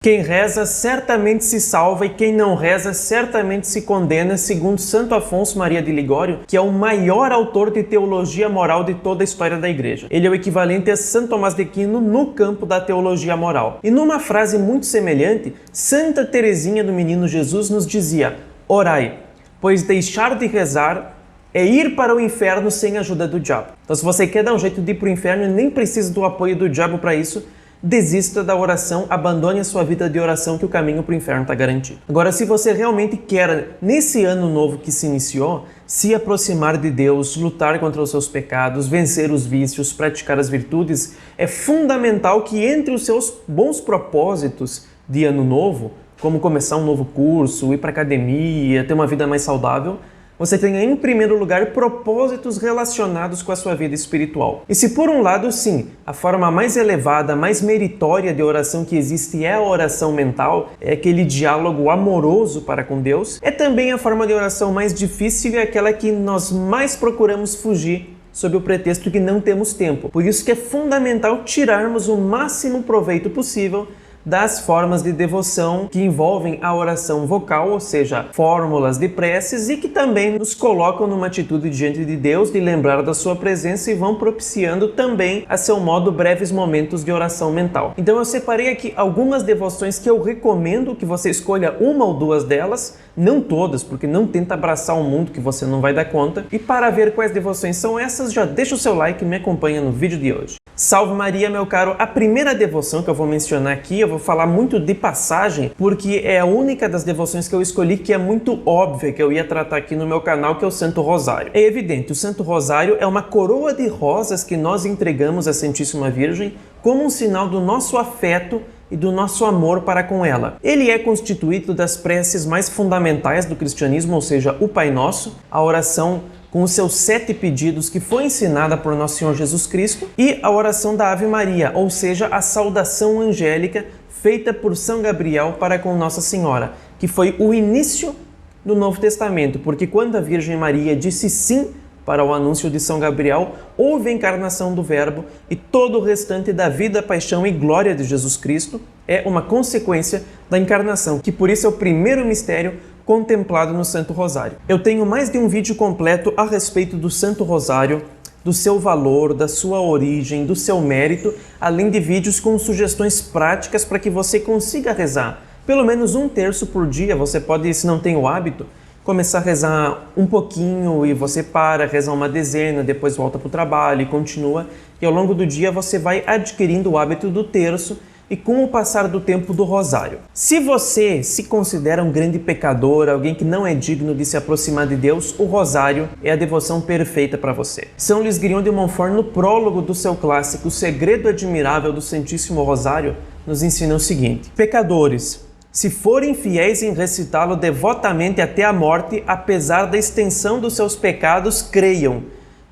Quem reza certamente se salva e quem não reza certamente se condena, segundo Santo Afonso Maria de Ligório, que é o maior autor de teologia moral de toda a história da Igreja. Ele é o equivalente a Santo Tomás de Aquino no campo da teologia moral. E numa frase muito semelhante, Santa Teresinha do Menino Jesus nos dizia: orai, pois deixar de rezar é ir para o inferno sem a ajuda do diabo. Então, se você quer dar um jeito de ir para o inferno e nem precisa do apoio do diabo para isso, desista da oração, abandone a sua vida de oração que o caminho para o inferno está garantido. Agora, se você realmente quer, nesse ano novo que se iniciou, se aproximar de Deus, lutar contra os seus pecados, vencer os vícios, praticar as virtudes, é fundamental que entre os seus bons propósitos de ano novo, como começar um novo curso, ir para a academia, ter uma vida mais saudável, você tenha em primeiro lugar propósitos relacionados com a sua vida espiritual. E se por um lado, sim, a forma mais elevada, mais meritória de oração que existe é a oração mental, é aquele diálogo amoroso para com Deus, é também a forma de oração mais difícil e aquela que nós mais procuramos fugir sob o pretexto que não temos tempo. Por isso que é fundamental tirarmos o máximo proveito possível das formas de devoção que envolvem a oração vocal, ou seja, fórmulas de preces, e que também nos colocam numa atitude diante de Deus, de lembrar da sua presença e vão propiciando também, a seu modo, breves momentos de oração mental. Então eu separei aqui algumas devoções que eu recomendo que você escolha uma ou duas delas, não todas, porque não tenta abraçar um mundo que você não vai dar conta. E para ver quais devoções são essas, já deixa o seu like e me acompanha no vídeo de hoje. Salve Maria, meu caro! A primeira devoção que eu vou mencionar aqui, eu vou falar muito de passagem, porque é a única das devoções que eu escolhi que é muito óbvia que eu ia tratar aqui no meu canal, que é o Santo Rosário. É evidente, o Santo Rosário é uma coroa de rosas que nós entregamos à Santíssima Virgem como um sinal do nosso afeto e do nosso amor para com ela. Ele é constituído das preces mais fundamentais do cristianismo, ou seja, o Pai Nosso, a oração com os seus 7 pedidos que foi ensinada por Nosso Senhor Jesus Cristo, e a oração da Ave Maria, ou seja, a saudação angélica feita por São Gabriel para com Nossa Senhora, que foi o início do Novo Testamento, porque quando a Virgem Maria disse sim para o anúncio de São Gabriel, houve a encarnação do Verbo e todo o restante da vida, paixão e glória de Jesus Cristo é uma consequência da encarnação, que por isso é o primeiro mistério contemplado no Santo Rosário. Eu tenho mais de um vídeo completo a respeito do Santo Rosário, do seu valor, da sua origem, do seu mérito, além de vídeos com sugestões práticas para que você consiga rezar. Pelo menos 1/3 por dia, você pode, se não tem o hábito, começar a rezar um pouquinho e você para, rezar uma dezena, depois volta para o trabalho e continua. E ao longo do dia você vai adquirindo o hábito do terço e com o passar do tempo do rosário. Se você se considera um grande pecador, alguém que não é digno de se aproximar de Deus, o rosário é a devoção perfeita para você. São Luís Guignon de Montfort, no prólogo do seu clássico O Segredo Admirável do Santíssimo Rosário, nos ensina o seguinte: pecadores, se forem fiéis em recitá-lo devotamente até a morte, apesar da extensão dos seus pecados, creiam,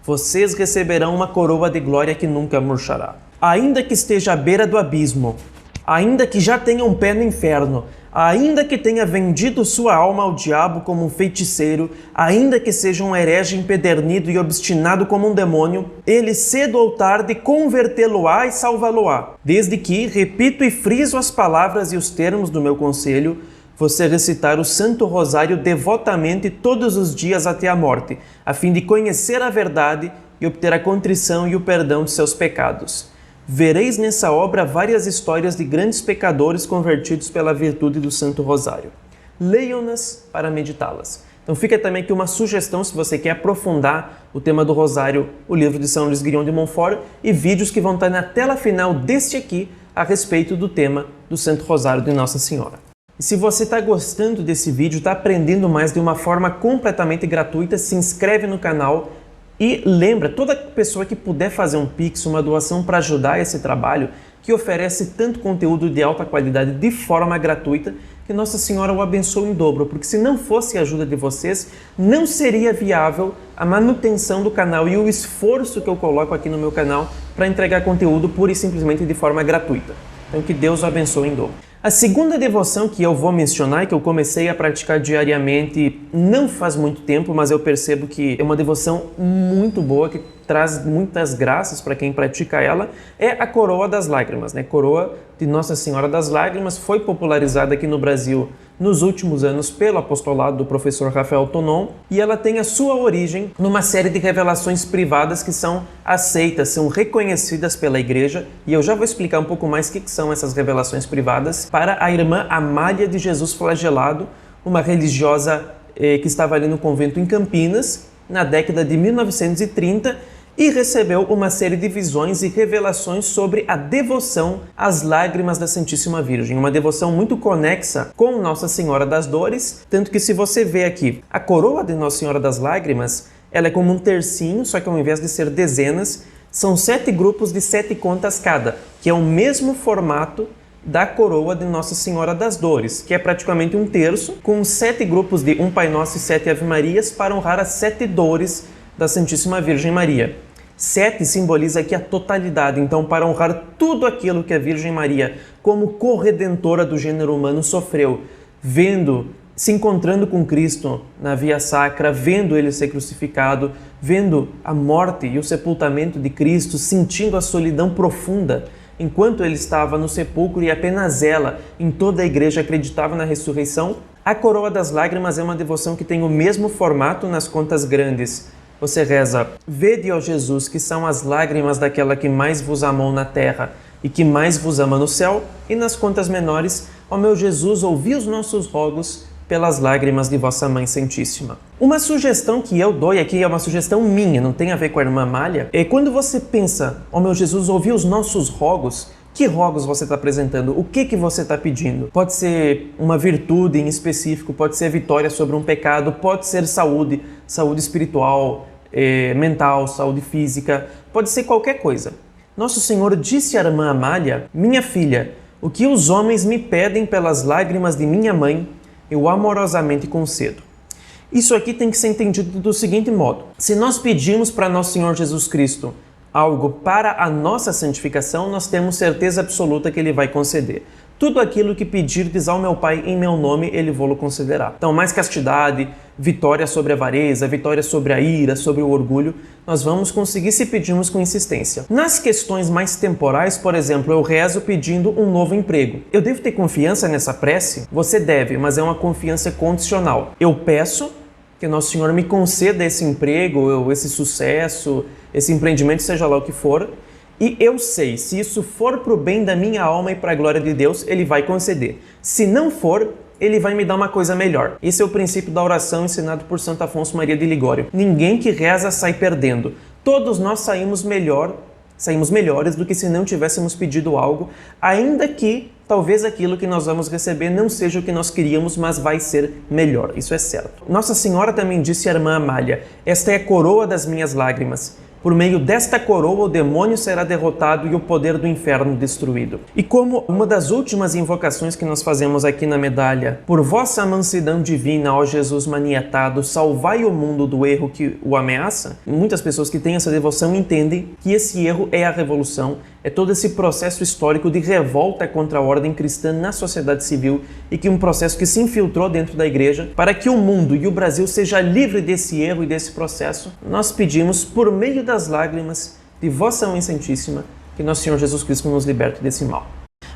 vocês receberão uma coroa de glória que nunca murchará. Ainda que esteja à beira do abismo, ainda que já tenha um pé no inferno, ainda que tenha vendido sua alma ao diabo como um feiticeiro, ainda que seja um herege empedernido e obstinado como um demônio, ele cedo ou tarde convertê-lo-á e salvá-lo-á. Desde que, repito e friso as palavras e os termos do meu conselho, você recitar o Santo Rosário devotamente todos os dias até a morte, a fim de conhecer a verdade e obter a contrição e o perdão de seus pecados. Vereis nessa obra várias histórias de grandes pecadores convertidos pela virtude do Santo Rosário. Leiam-nas para meditá-las. Então fica também aqui uma sugestão, se você quer aprofundar o tema do Rosário, o livro de São Luís Guignon de Montfort e vídeos que vão estar na tela final deste aqui a respeito do tema do Santo Rosário de Nossa Senhora. E se você está gostando desse vídeo, está aprendendo mais de uma forma completamente gratuita, se inscreve no canal. E lembra, toda pessoa que puder fazer um Pix, uma doação para ajudar esse trabalho, que oferece tanto conteúdo de alta qualidade de forma gratuita, que Nossa Senhora o abençoe em dobro, porque se não fosse a ajuda de vocês, não seria viável a manutenção do canal e o esforço que eu coloco aqui no meu canal para entregar conteúdo pura e simplesmente de forma gratuita. Então que Deus o abençoe em dobro. A segunda devoção que eu vou mencionar e que eu comecei a praticar diariamente não faz muito tempo, mas eu percebo que é uma devoção muito boa, que traz muitas graças para quem pratica ela, é a coroa das lágrimas, né? Coroa de Nossa Senhora das Lágrimas, foi popularizada aqui no Brasil nos últimos anos pelo apostolado do professor Rafael Tonon, e ela tem a sua origem numa série de revelações privadas que são aceitas, são reconhecidas pela Igreja, e eu já vou explicar um pouco mais o que são essas revelações privadas, para a irmã Amália de Jesus Flagelado, uma religiosa que estava ali no convento em Campinas, na década de 1930, e recebeu uma série de visões e revelações sobre a devoção às lágrimas da Santíssima Virgem, uma devoção muito conexa com Nossa Senhora das Dores, tanto que se você vê aqui a coroa de Nossa Senhora das Lágrimas, ela é como um tercinho, só que ao invés de ser dezenas, são 7 grupos de 7 contas cada, que é o mesmo formato da coroa de Nossa Senhora das Dores, que é praticamente um terço, com 7 grupos de um Pai Nosso e 7 Ave Marias para honrar as 7 dores da Santíssima Virgem Maria. 7 simboliza aqui a totalidade, então para honrar tudo aquilo que a Virgem Maria, como corredentora do gênero humano, sofreu, se encontrando com Cristo na via sacra, vendo ele ser crucificado, vendo a morte e o sepultamento de Cristo, sentindo a solidão profunda, enquanto ele estava no sepulcro e apenas ela, em toda a igreja, acreditava na ressurreição. A coroa das lágrimas é uma devoção que tem o mesmo formato nas contas grandes. Você reza: vede, ó Jesus, que são as lágrimas daquela que mais vos amou na terra e que mais vos ama no céu. E nas contas menores: ó meu Jesus, ouvi os nossos rogos pelas lágrimas de vossa Mãe Santíssima. Uma sugestão que eu dou, e aqui é uma sugestão minha, não tem a ver com a irmã Amália, é quando você pensa: ó meu Jesus, ouvi os nossos rogos, que rogos você está apresentando? O que você está pedindo? Pode ser uma virtude em específico, pode ser vitória sobre um pecado, pode ser saúde espiritual, mental, saúde física, pode ser qualquer coisa. Nosso Senhor disse à irmã Amália: minha filha, o que os homens me pedem pelas lágrimas de minha mãe, eu amorosamente concedo. Isso aqui tem que ser entendido do seguinte modo: se nós pedimos para Nosso Senhor Jesus Cristo algo para a nossa santificação, nós temos certeza absoluta que Ele vai conceder. Tudo aquilo que pedirdes ao meu Pai em meu nome, Ele vô-lo concederá. Então, mais castidade, vitória sobre a avareza, vitória sobre a ira, sobre o orgulho, nós vamos conseguir se pedirmos com insistência. Nas questões mais temporais, por exemplo, eu rezo pedindo um novo emprego. Eu devo ter confiança nessa prece? Você deve, mas é uma confiança condicional. Eu peço que Nosso Senhor me conceda esse emprego, esse sucesso, esse empreendimento, seja lá o que for, e eu sei, se isso for para o bem da minha alma e para a glória de Deus, Ele vai conceder. Se não for, Ele vai me dar uma coisa melhor. Esse é o princípio da oração ensinado por Santo Afonso Maria de Ligório. Ninguém que reza sai perdendo. Todos nós saímos melhores do que se não tivéssemos pedido algo, ainda que talvez aquilo que nós vamos receber não seja o que nós queríamos, mas vai ser melhor. Isso é certo. Nossa Senhora também disse à irmã Amália: esta é a coroa das minhas lágrimas. Por meio desta coroa, o demônio será derrotado e o poder do inferno destruído. E como uma das últimas invocações que nós fazemos aqui na medalha: por vossa mansidão divina, ó Jesus maniatado, salvai o mundo do erro que o ameaça. Muitas pessoas que têm essa devoção entendem que esse erro é a revolução, é todo esse processo histórico de revolta contra a ordem cristã na sociedade civil e que um processo que se infiltrou dentro da igreja. Para que o mundo e o Brasil seja livre desse erro e desse processo, nós pedimos, por meio das lágrimas de vossa Mãe Santíssima, que Nosso Senhor Jesus Cristo nos liberte desse mal.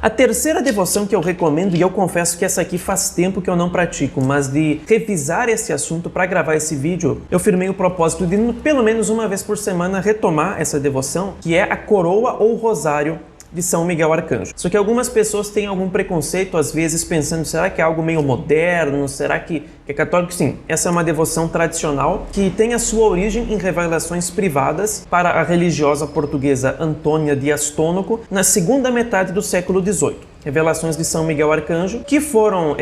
A terceira devoção que eu recomendo, e eu confesso que essa aqui faz tempo que eu não pratico, mas de revisar esse assunto para gravar esse vídeo, eu firmei o propósito de, pelo menos uma vez por semana, retomar essa devoção, que é a coroa ou rosário de São Miguel Arcanjo. Só que algumas pessoas têm algum preconceito, às vezes pensando: será que é algo meio moderno? Será que é católico? Sim, essa é uma devoção tradicional que tem a sua origem em revelações privadas para a religiosa portuguesa Antônia de Astônaco na segunda metade do século XVIII. Revelações de São Miguel Arcanjo que foram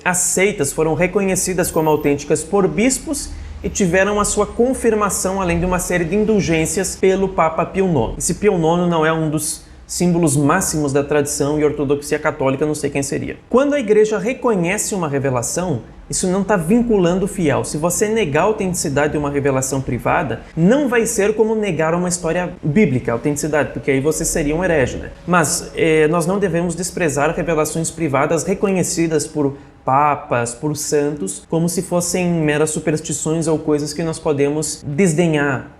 aceitas, foram reconhecidas como autênticas por bispos e tiveram a sua confirmação, além de uma série de indulgências, pelo Papa Pio IX. Esse Pio IX não é um dos símbolos máximos da tradição e ortodoxia católica, não sei quem seria. Quando a igreja reconhece uma revelação, isso não está vinculando o fiel. Se você negar a autenticidade de uma revelação privada, não vai ser como negar uma história bíblica, a autenticidade, porque aí você seria um herege, né? Mas nós não devemos desprezar revelações privadas reconhecidas por papas, por santos, como se fossem meras superstições ou coisas que nós podemos desdenhar.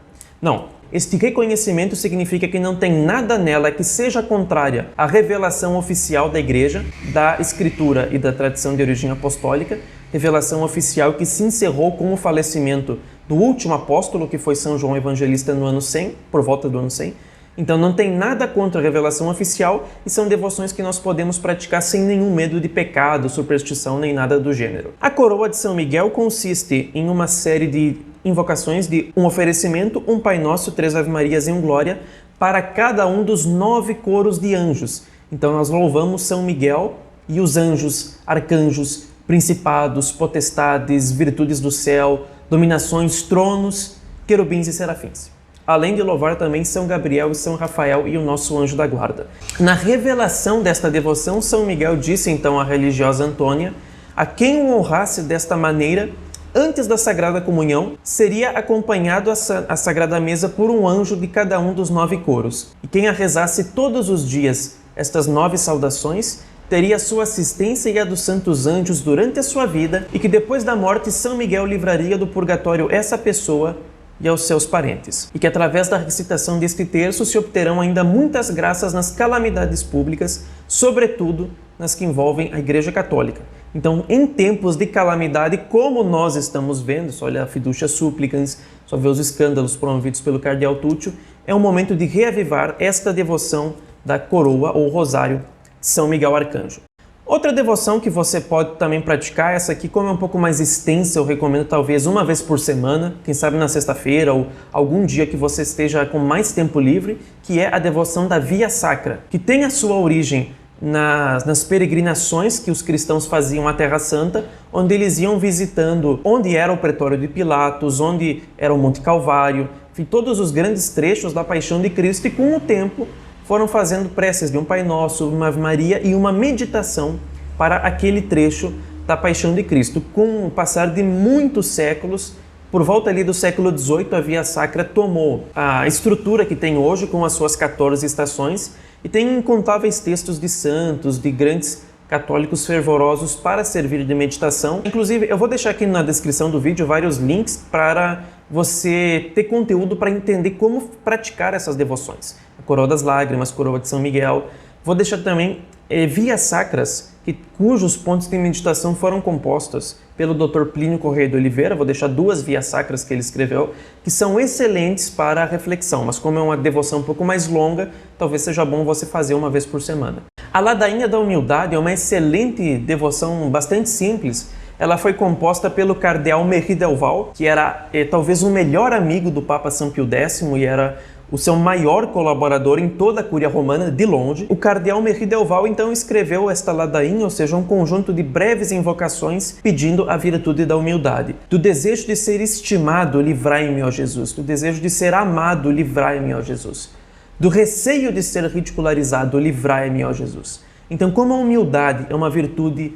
Não, Este reconhecimento significa que não tem nada nela que seja contrária à revelação oficial da Igreja, da Escritura e da tradição de origem apostólica, revelação oficial que se encerrou com o falecimento do último apóstolo, que foi São João Evangelista no ano 100, por volta do ano 100. Então não tem nada contra a revelação oficial e são devoções que nós podemos praticar sem nenhum medo de pecado, superstição, nem nada do gênero. A coroa de São Miguel consiste em uma série de invocações de um oferecimento, um Pai Nosso, 3 Ave Marias e um Glória, para cada um dos 9 coros de anjos. Então nós louvamos São Miguel e os anjos, arcanjos, principados, potestades, virtudes do céu, dominações, tronos, querubins e serafins. Além de louvar também São Gabriel e São Rafael e o nosso anjo da guarda. Na revelação desta devoção, São Miguel disse então à religiosa Antônia: a quem o honrasse desta maneira, antes da Sagrada Comunhão, seria acompanhado à Sagrada Mesa por um anjo de cada um dos 9 coros. E quem a rezasse todos os dias estas 9 saudações, teria a sua assistência e a dos santos anjos durante a sua vida, e que depois da morte São Miguel livraria do purgatório essa pessoa e aos seus parentes, e que através da recitação deste terço se obterão ainda muitas graças nas calamidades públicas, sobretudo nas que envolvem a Igreja Católica. Então, em tempos de calamidade, como nós estamos vendo, só olha a fiducia supplicans, só vê os escândalos promovidos pelo cardeal Túcio, é um momento de reavivar esta devoção da coroa ou rosário de São Miguel Arcanjo. Outra devoção que você pode também praticar, essa aqui como é um pouco mais extensa, eu recomendo talvez uma vez por semana, quem sabe na sexta-feira ou algum dia que você esteja com mais tempo livre, que é a devoção da Via Sacra, que tem a sua origem nas peregrinações que os cristãos faziam à Terra Santa, onde eles iam visitando onde era o Pretório de Pilatos, onde era o Monte Calvário, enfim, todos os grandes trechos da Paixão de Cristo, e com o tempo foram fazendo preces de um Pai Nosso, uma Ave Maria e uma meditação para aquele trecho da Paixão de Cristo. Com o passar de muitos séculos, por volta ali do século XVIII, a Via Sacra tomou a estrutura que tem hoje, com as suas 14 estações, e tem incontáveis textos de santos, de grandes católicos fervorosos para servir de meditação. Inclusive, eu vou deixar aqui na descrição do vídeo vários links para você ter conteúdo para entender como praticar essas devoções. A Coroa das Lágrimas, Coroa de São Miguel. Vou deixar também vias sacras, cujos pontos de meditação foram compostos pelo Dr. Plínio Correia de Oliveira. Vou deixar 2 vias sacras que ele escreveu, que são excelentes para a reflexão, mas como é uma devoção um pouco mais longa, talvez seja bom você fazer uma vez por semana. A Ladainha da Humildade é uma excelente devoção, bastante simples. Ela foi composta pelo cardeal Merri del Val, que era talvez o melhor amigo do Papa São Pio X e era o seu maior colaborador em toda a Cúria Romana, de longe. O cardeal Merri del Val então escreveu esta ladainha, ou seja, um conjunto de breves invocações pedindo a virtude da humildade. Do desejo de ser estimado, livrai-me, ó Jesus. Do desejo de ser amado, livrai-me, ó Jesus. Do receio de ser ridicularizado, livrai-me, ó Jesus. Então, como a humildade é uma virtude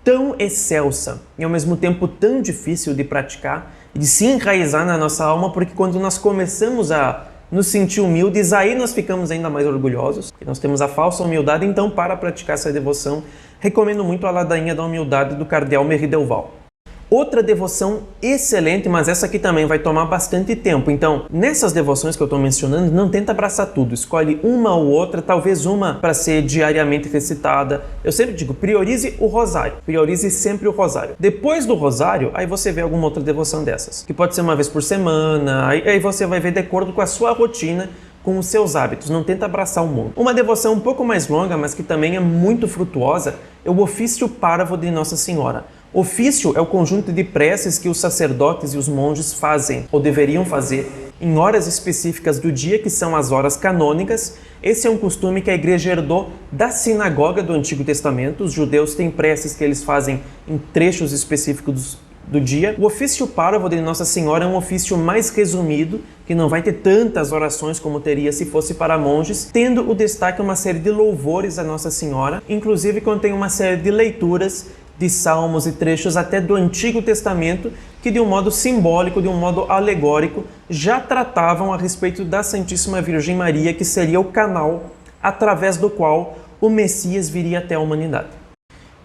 tão excelsa e ao mesmo tempo tão difícil de praticar e de se enraizar na nossa alma, porque quando nós começamos a nos sentir humildes, aí nós ficamos ainda mais orgulhosos, nós temos a falsa humildade. Então, para praticar essa devoção, recomendo muito a Ladainha da Humildade do cardeal Merri del Val. Outra devoção excelente, mas essa aqui também vai tomar bastante tempo. Então, nessas devoções que eu estou mencionando, não tenta abraçar tudo. Escolhe uma ou outra, talvez uma para ser diariamente recitada. Eu sempre digo, priorize o rosário. Priorize sempre o rosário. Depois do rosário, aí você vê alguma outra devoção dessas, que pode ser uma vez por semana. Aí você vai ver de acordo com a sua rotina, com os seus hábitos. Não tenta abraçar o mundo. Uma devoção um pouco mais longa, mas que também é muito frutuosa, é o ofício páravo de Nossa Senhora. Ofício é o conjunto de preces que os sacerdotes e os monges fazem, ou deveriam fazer, em horas específicas do dia, que são as horas canônicas. Esse é um costume que a Igreja herdou da sinagoga do Antigo Testamento. Os judeus têm preces que eles fazem em trechos específicos do dia. O ofício páravo de Nossa Senhora é um ofício mais resumido, que não vai ter tantas orações como teria se fosse para monges, tendo o destaque uma série de louvores a Nossa Senhora, inclusive contém uma série de leituras de salmos e trechos até do Antigo Testamento, que de um modo simbólico, de um modo alegórico, já tratavam a respeito da Santíssima Virgem Maria, que seria o canal através do qual o Messias viria até a humanidade.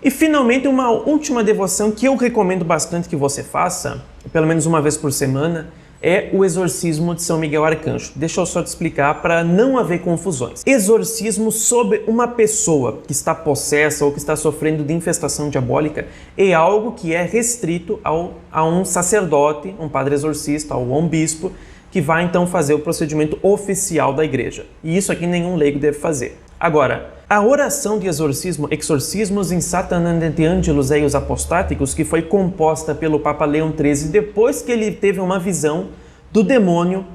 E finalmente, uma última devoção que eu recomendo bastante que você faça, pelo menos uma vez por semana, é o exorcismo de São Miguel Arcanjo. Deixa eu só te explicar para não haver confusões. Exorcismo sobre uma pessoa que está possessa ou que está sofrendo de infestação diabólica é algo que é restrito a um sacerdote, um padre exorcista ou um bispo, que vai então fazer o procedimento oficial da igreja. E isso aqui nenhum leigo deve fazer. Agora, a oração de exorcismo, Exorcismus in Satanandente Angelus Eius Apostaticus, que foi composta pelo Papa Leão XIII depois que ele teve uma visão do demônio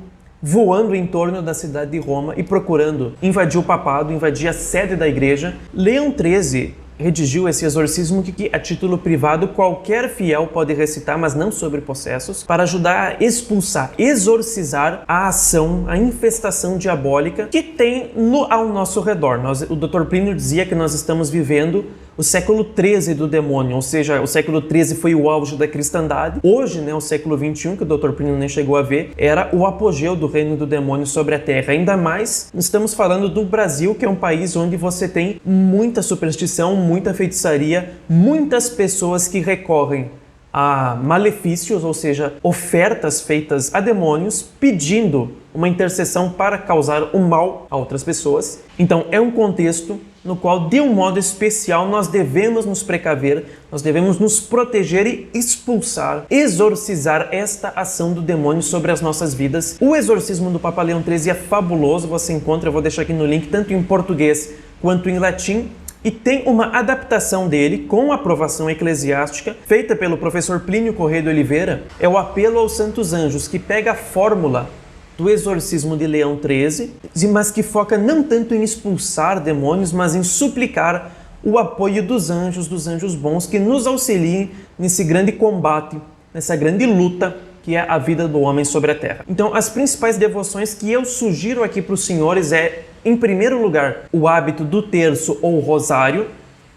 voando em torno da cidade de Roma e procurando invadir o papado, invadir a sede da igreja. Leão XIII redigiu esse exorcismo que a título privado qualquer fiel pode recitar, mas não sobre possessos, para ajudar a expulsar, exorcizar a ação, a infestação diabólica que tem ao nosso redor. O Dr. Plínio dizia que nós estamos vivendo o século XIII do demônio, ou seja, o século XIII foi o auge da cristandade. Hoje, o século XXI, que o Dr. Plínio nem chegou a ver, era o apogeu do reino do demônio sobre a terra. Ainda mais, estamos falando do Brasil, que é um país onde você tem muita superstição, muita feitiçaria, muitas pessoas que recorrem a malefícios, ou seja, ofertas feitas a demônios, pedindo uma intercessão para causar o mal a outras pessoas. Então, é um contexto no qual, de um modo especial, nós devemos nos precaver, nós devemos nos proteger e expulsar, exorcizar esta ação do demônio sobre as nossas vidas. O exorcismo do Papa Leão XIII é fabuloso, você encontra, eu vou deixar aqui no link, tanto em português quanto em latim, e tem uma adaptação dele com aprovação eclesiástica, feita pelo professor Plínio Corrêa de Oliveira. É o Apelo aos Santos Anjos, que pega a fórmula do exorcismo de Leão XIII, mas que foca não tanto em expulsar demônios, mas em suplicar o apoio dos anjos bons, que nos auxiliem nesse grande combate, nessa grande luta que é a vida do homem sobre a terra. Então, as principais devoções que eu sugiro aqui para os senhores em primeiro lugar, o hábito do terço ou rosário,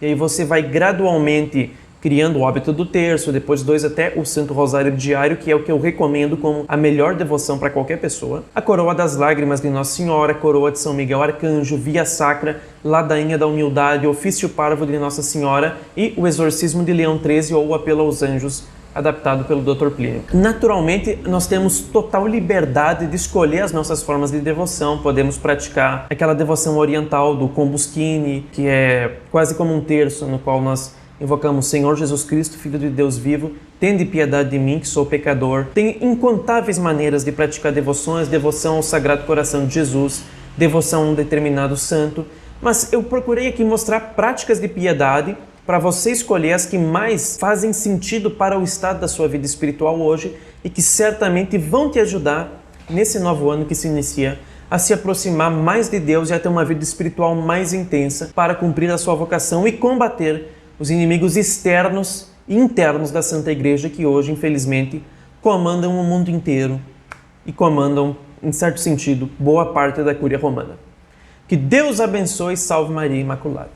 e aí você vai gradualmente criando o hábito do terço, depois 2 até o Santo Rosário Diário, que é o que eu recomendo como a melhor devoção para qualquer pessoa. A Coroa das Lágrimas de Nossa Senhora, Coroa de São Miguel Arcanjo, Via Sacra, Ladainha da Humildade, Ofício Parvo de Nossa Senhora e o Exorcismo de Leão XIII ou o Apelo aos Anjos, adaptado pelo Dr. Plínio. Naturalmente, nós temos total liberdade de escolher as nossas formas de devoção. Podemos praticar aquela devoção oriental do Combusquine, que é quase como um terço, no qual nós invocamos Senhor Jesus Cristo, Filho de Deus vivo, tende piedade de mim, que sou pecador. Tem incontáveis maneiras de praticar devoções, devoção ao Sagrado Coração de Jesus, devoção a um determinado santo, mas eu procurei aqui mostrar práticas de piedade para você escolher as que mais fazem sentido para o estado da sua vida espiritual hoje e que certamente vão te ajudar nesse novo ano que se inicia a se aproximar mais de Deus e a ter uma vida espiritual mais intensa para cumprir a sua vocação e combater os inimigos externos e internos da Santa Igreja que hoje, infelizmente, comandam o mundo inteiro e comandam, em certo sentido, boa parte da Cúria Romana. Que Deus abençoe e salve Maria Imaculada.